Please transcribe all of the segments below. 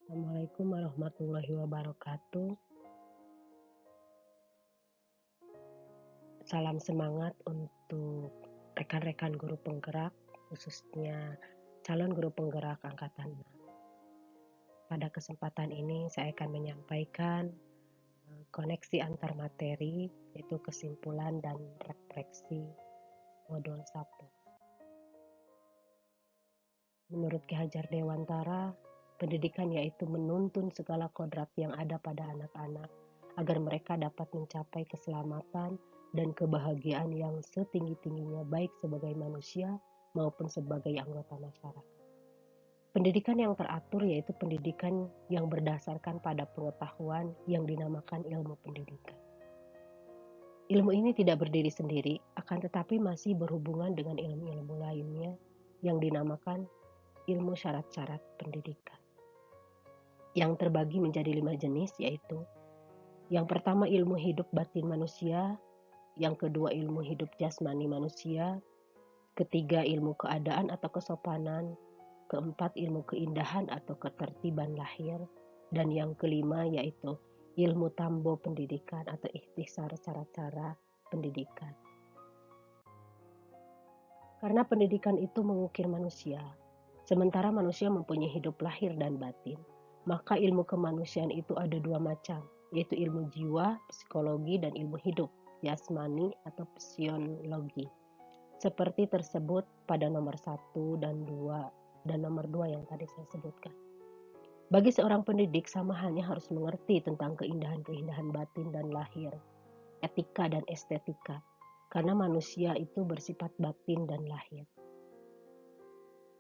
Assalamualaikum warahmatullahi wabarakatuh. Salam semangat untuk rekan-rekan guru penggerak, khususnya calon guru penggerak angkatan 6. Pada kesempatan ini saya akan menyampaikan koneksi antar materi, yaitu kesimpulan dan refleksi modul 1. Menurut Ki Hajar Dewantara, pendidikan yaitu menuntun segala kodrat yang ada pada anak-anak agar mereka dapat mencapai keselamatan dan kebahagiaan yang setinggi-tingginya baik sebagai manusia maupun sebagai anggota masyarakat. Pendidikan yang teratur yaitu pendidikan yang berdasarkan pada pengetahuan yang dinamakan ilmu pendidikan. Ilmu ini tidak berdiri sendiri, akan tetapi masih berhubungan dengan ilmu-ilmu lainnya yang dinamakan ilmu syarat-syarat pendidikan. Yang terbagi menjadi 5 jenis, yaitu yang pertama ilmu hidup batin manusia, yang kedua ilmu hidup jasmani manusia, ketiga ilmu keadaan atau kesopanan, keempat ilmu keindahan atau ketertiban lahir, dan yang kelima yaitu ilmu tambo pendidikan atau ikhtisar cara-cara pendidikan. Karena pendidikan itu mengukir manusia, sementara manusia mempunyai hidup lahir dan batin, maka ilmu kemanusiaan itu ada 2 macam, yaitu ilmu jiwa, psikologi, dan ilmu hidup, jasmani atau psiologi. Seperti tersebut pada nomor 1 dan 2 dan nomor 2 yang tadi saya sebutkan. Bagi seorang pendidik sama halnya harus mengerti tentang keindahan-keindahan batin dan lahir, etika dan estetika, karena manusia itu bersifat batin dan lahir.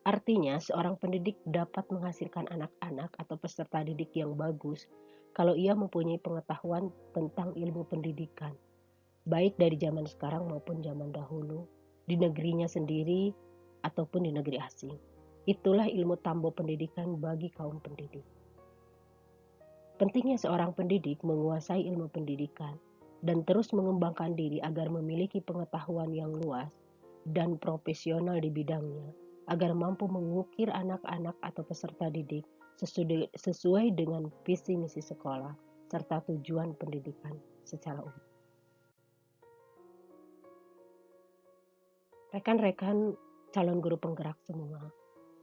Artinya, seorang pendidik dapat menghasilkan anak-anak atau peserta didik yang bagus kalau ia mempunyai pengetahuan tentang ilmu pendidikan, baik dari zaman sekarang maupun zaman dahulu, di negerinya sendiri ataupun di negeri asing. Itulah ilmu tambo pendidikan bagi kaum pendidik. Pentingnya seorang pendidik menguasai ilmu pendidikan dan terus mengembangkan diri agar memiliki pengetahuan yang luas dan profesional di bidangnya, agar mampu mengukir anak-anak atau peserta didik sesuai dengan visi misi sekolah serta tujuan pendidikan secara umum. Rekan-rekan calon guru penggerak semua,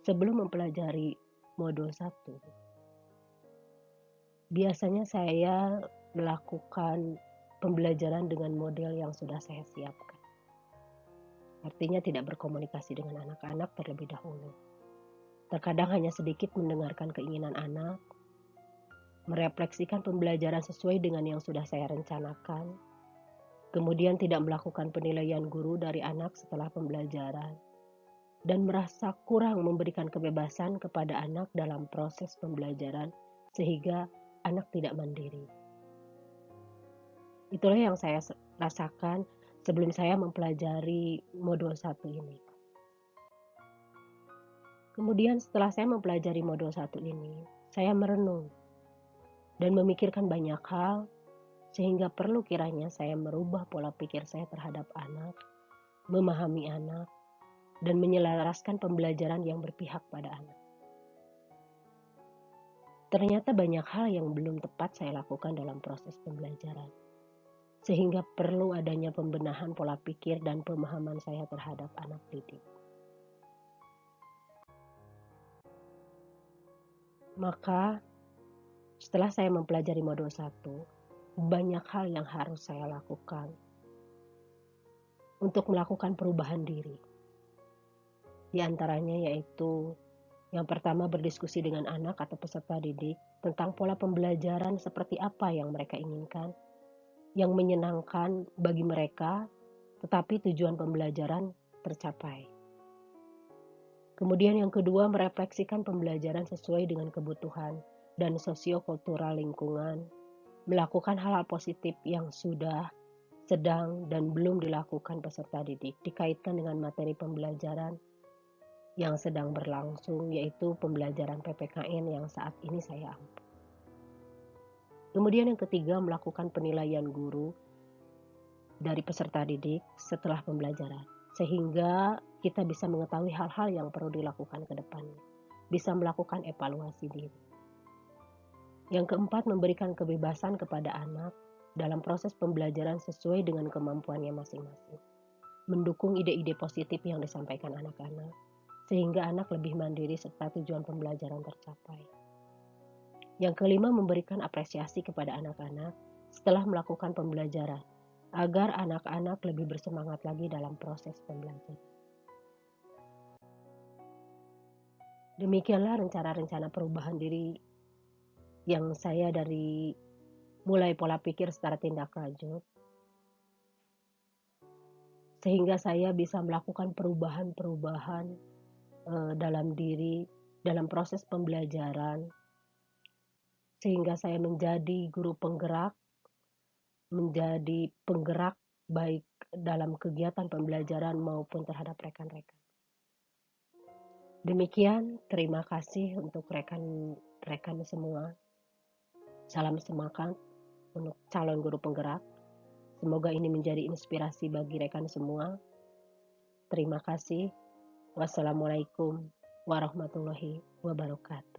sebelum mempelajari modul 1, biasanya saya melakukan pembelajaran dengan model yang sudah saya siapkan. Artinya tidak berkomunikasi dengan anak-anak terlebih dahulu. Terkadang hanya sedikit mendengarkan keinginan anak, merefleksikan pembelajaran sesuai dengan yang sudah saya rencanakan, kemudian tidak melakukan penilaian guru dari anak setelah pembelajaran, dan merasa kurang memberikan kebebasan kepada anak dalam proses pembelajaran sehingga anak tidak mandiri. Itulah yang saya rasakan sebelum saya mempelajari modul 1 ini. Kemudian setelah saya mempelajari modul 1 ini, saya merenung dan memikirkan banyak hal sehingga perlu kiranya saya merubah pola pikir saya terhadap anak, memahami anak, dan menyelaraskan pembelajaran yang berpihak pada anak. Ternyata banyak hal yang belum tepat saya lakukan dalam proses pembelajaran, sehingga perlu adanya pembenahan pola pikir dan pemahaman saya terhadap anak didik. Maka setelah saya mempelajari modul 1, banyak hal yang harus saya lakukan untuk melakukan perubahan diri. Di antaranya yaitu yang pertama berdiskusi dengan anak atau peserta didik tentang pola pembelajaran seperti apa yang mereka inginkan, yang menyenangkan bagi mereka, tetapi tujuan pembelajaran tercapai. Kemudian yang kedua, merefleksikan pembelajaran sesuai dengan kebutuhan dan sosiokultural lingkungan, melakukan hal-hal positif yang sudah, sedang, dan belum dilakukan peserta didik dikaitkan dengan materi pembelajaran yang sedang berlangsung, yaitu pembelajaran PPKN yang saat ini saya ambil. Kemudian yang ketiga, melakukan penilaian guru dari peserta didik setelah pembelajaran, sehingga kita bisa mengetahui hal-hal yang perlu dilakukan ke depannya, bisa melakukan evaluasi diri. Yang keempat, memberikan kebebasan kepada anak dalam proses pembelajaran sesuai dengan kemampuannya masing-masing. Mendukung ide-ide positif yang disampaikan anak-anak, sehingga anak lebih mandiri serta tujuan pembelajaran tercapai. Yang kelima, memberikan apresiasi kepada anak-anak setelah melakukan pembelajaran, agar anak-anak lebih bersemangat lagi dalam proses pembelajaran. Demikianlah rencana-rencana perubahan diri yang saya dari mulai pola pikir secara tindak lanjut, sehingga saya bisa melakukan perubahan-perubahan dalam diri, dalam proses pembelajaran, sehingga saya menjadi guru penggerak, menjadi penggerak baik dalam kegiatan pembelajaran maupun terhadap rekan-rekan. Demikian, terima kasih untuk rekan-rekan semua. Salam semangat untuk calon guru penggerak. Semoga ini menjadi inspirasi bagi rekan semua. Terima kasih. Wassalamualaikum warahmatullahi wabarakatuh.